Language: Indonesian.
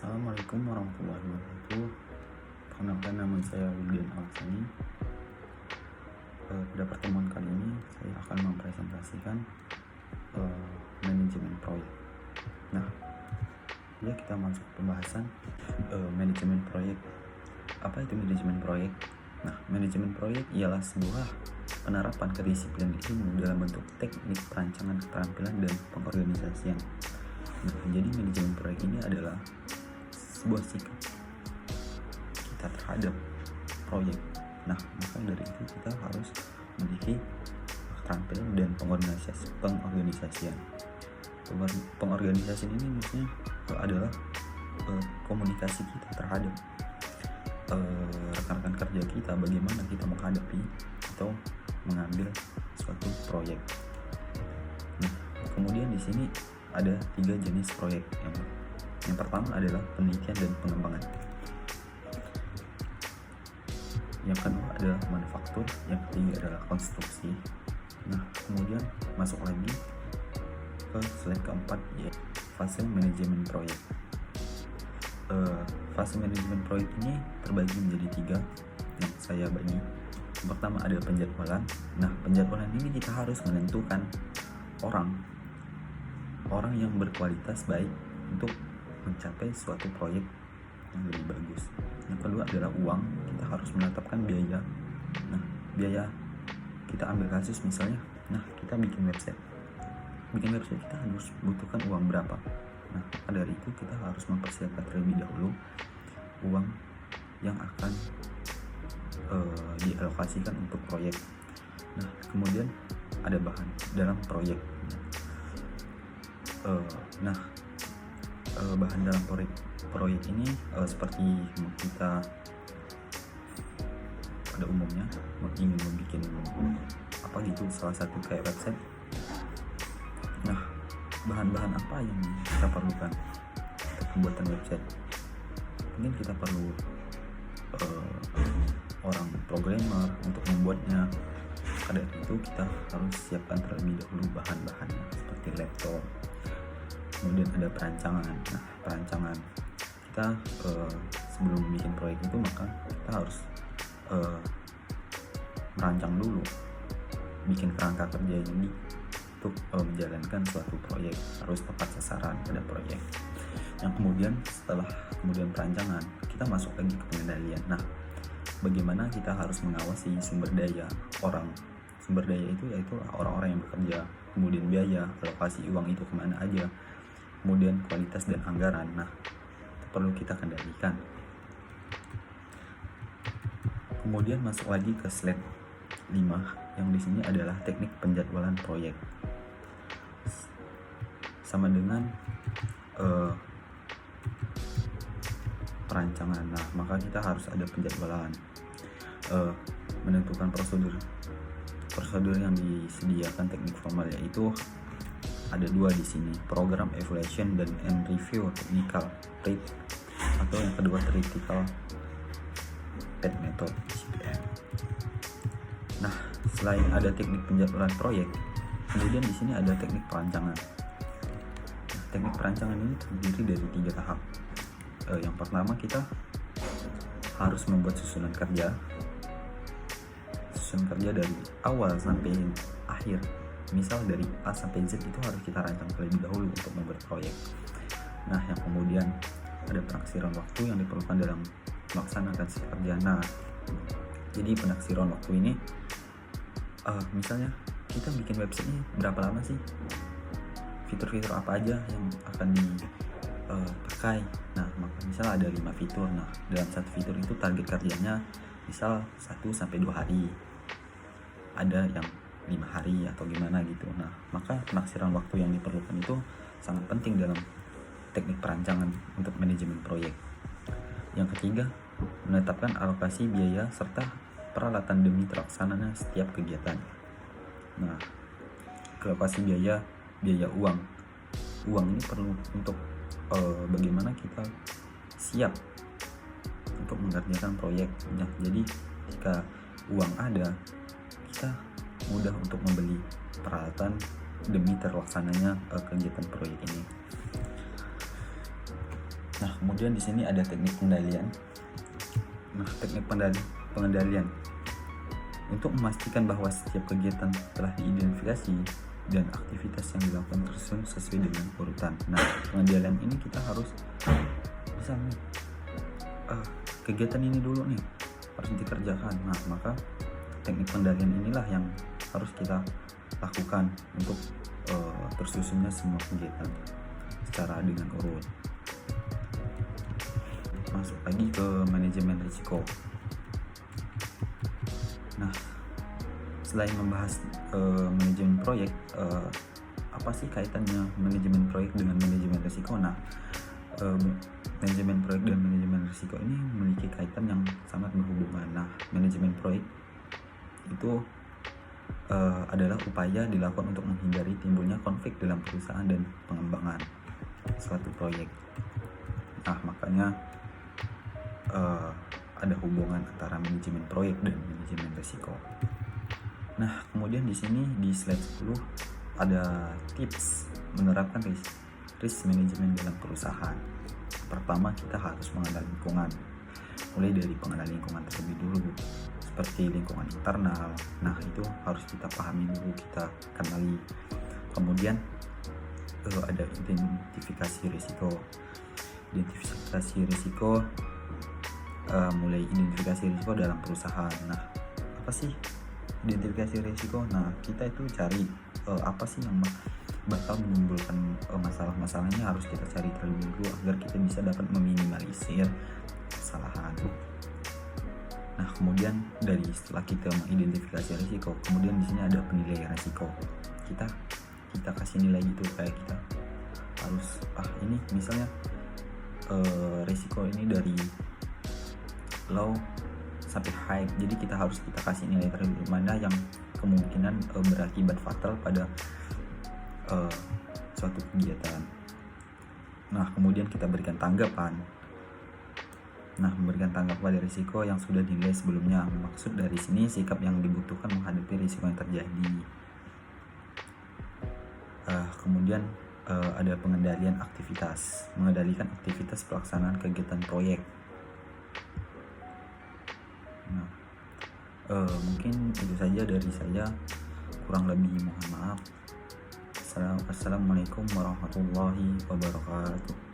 Assalamualaikum warahmatullahi wabarakatuh. Perkenalkan, nama saya Wildan Alaksani. Pada pertemuan kali ini saya akan mempresentasikan manajemen proyek. Nah, ya kita masuk pembahasan manajemen proyek. Apa itu manajemen proyek? Nah, manajemen proyek ialah sebuah penerapan kedisiplinan ilmu dalam bentuk teknik perancangan keterampilan dan pengorganisasian. Nah, jadi manajemen proyek ini adalah sebuah sikap kita terhadap proyek. Nah, maka dari itu kita harus memiliki keterampilan dan pengorganisasian. Pengorganisasian ini maksudnya adalah komunikasi kita terhadap rekan-rekan kerja kita, bagaimana kita menghadapi atau mengambil suatu proyek. Nah, kemudian di sini ada 3 jenis proyek. Yang pertama adalah penelitian dan pengembangan. Yang kedua adalah manufaktur. Yang ketiga adalah konstruksi. Nah, kemudian masuk lagi ke slide keempat, yaitu fase manajemen proyek. Fase manajemen proyek ini terbagi menjadi 3 yang saya bagi. Yang pertama ada penjadwalan. Nah, penjadwalan ini kita harus menentukan orang yang berkualitas baik untuk mencapai suatu proyek yang lebih bagus. Yang kedua adalah uang. Kita harus menetapkan biaya. Nah, biaya kita ambil kasus misalnya, kita bikin website kita harus butuhkan uang berapa. Nah, maka dari itu kita harus mempersiapkan terlebih dahulu uang yang akan dialokasikan untuk proyek. Nah, kemudian ada bahan dalam proyek. Bahan dalam proyek ini seperti kita pada umumnya ingin membuat salah satu kayak website. Nah, bahan-bahan apa yang kita perlukan untuk pembuatan website? Mungkin kita perlu orang programmer untuk membuatnya. Pada itu kita harus siapkan terlebih dahulu bahan-bahannya seperti laptop. Kemudian ada perancangan. Nah, perancangan kita sebelum bikin proyek itu maka kita harus merancang dulu, bikin kerangka kerja ini untuk menjalankan suatu proyek, harus tepat sasaran pada proyek. Yang kemudian setelah perancangan kita masuk lagi ke pengendalian. Nah, bagaimana kita harus mengawasi sumber daya orang. Sumber daya itu yaitu orang-orang yang bekerja, kemudian biaya, alokasi uang itu kemana aja, kemudian kualitas dan anggaran. Nah, itu perlu kita kendalikan. Kemudian masuk lagi ke slide 5 yang di sini adalah teknik penjadwalan proyek. Sama dengan perancangan. Nah, maka kita harus ada penjadwalan, menentukan prosedur yang disediakan teknik formal, yaitu ada 2 di sini, program evaluation dan end review technical PET, atau yang kedua theoretical PET method. Nah, selain ada teknik penjadwalan proyek, kemudian di sini ada teknik perancangan. Nah, teknik perancangan ini terdiri dari 3 tahap. Yang pertama kita harus membuat susunan kerja dari awal sampai akhir. Misal dari A sampai Z itu harus kita rancang terlebih dahulu untuk membuat proyek. Nah, yang kemudian ada penaksiran waktu yang diperlukan dalam melaksanakan si kerja. Nah, jadi penaksiran waktu ini misalnya kita bikin website ini berapa lama sih, fitur-fitur apa aja yang akan dipakai. Nah, maka misal ada 5 fitur. Nah, dalam satu fitur itu target kerjanya misal 1-2 hari, ada yang 5 hari atau gimana gitu. Nah, maka penaksiran waktu yang diperlukan itu sangat penting dalam teknik perancangan untuk manajemen proyek. Yang ketiga, menetapkan alokasi biaya serta peralatan demi terlaksananya setiap kegiatan. Nah, alokasi biaya uang ini perlu untuk bagaimana kita siap untuk mengerjakan proyek. Nah, jadi jika uang ada, kita mudah untuk membeli peralatan demi terlaksananya kegiatan proyek ini. Nah, kemudian di sini ada teknik pengendalian. Nah, teknik pengendalian untuk memastikan bahwa setiap kegiatan telah diidentifikasi dan aktivitas yang dilakukan tersusun sesuai dengan urutan. Nah, pengendalian ini kita harus misalnya kegiatan ini dulu nih harus dikerjakan. Nah, maka teknik pengendalian inilah yang harus kita lakukan untuk tersusunnya semua kegiatan secara dengan urut. Masuk lagi ke manajemen risiko. Nah, selain membahas manajemen proyek, apa sih kaitannya manajemen proyek dengan manajemen risiko? Nah, manajemen proyek dan manajemen risiko ini memiliki kaitan yang sangat berhubungan. Nah, manajemen proyek itu adalah upaya dilakukan untuk menghindari timbulnya konflik dalam perusahaan dan pengembangan suatu proyek. Nah, makanya ada hubungan antara manajemen proyek dan manajemen risiko. Nah, kemudian di sini di slide 10 ada tips menerapkan risk management dalam perusahaan. Pertama, kita harus mengenal lingkungan. Mulai dari pengenalan lingkungan terlebih dulu, seperti lingkungan internal. Nah, itu harus kita pahami dulu, kita kenali. Kemudian ada identifikasi risiko. Identifikasi risiko, mulai identifikasi risiko dalam perusahaan. Nah, apa sih identifikasi risiko? Nah, kita itu cari apa sih yang bakal menimbulkan masalah-masalahnya, harus kita cari terlebih dulu agar kita bisa dapat meminimalisir kesalahan. Nah, kemudian setelah kita mengidentifikasi risiko, kemudian di sini ada penilaian risiko. Kita kasih nilai gitu, kayak kita harus ini misalnya risiko ini dari low sampai high, jadi kita kasih nilai terlebih mana yang kemungkinan berakibat fatal pada suatu kegiatan. Nah, kemudian kita berikan tanggapan. Nah, memberikan tanggapan pada risiko yang sudah dinilai sebelumnya. Maksud dari sini sikap yang dibutuhkan menghadapi risiko yang terjadi. Kemudian ada pengendalian aktivitas, mengendalikan aktivitas pelaksanaan kegiatan proyek. Nah, mungkin itu saja dari saya, kurang lebih mohon maaf. Assalamualaikum warahmatullahi wabarakatuh.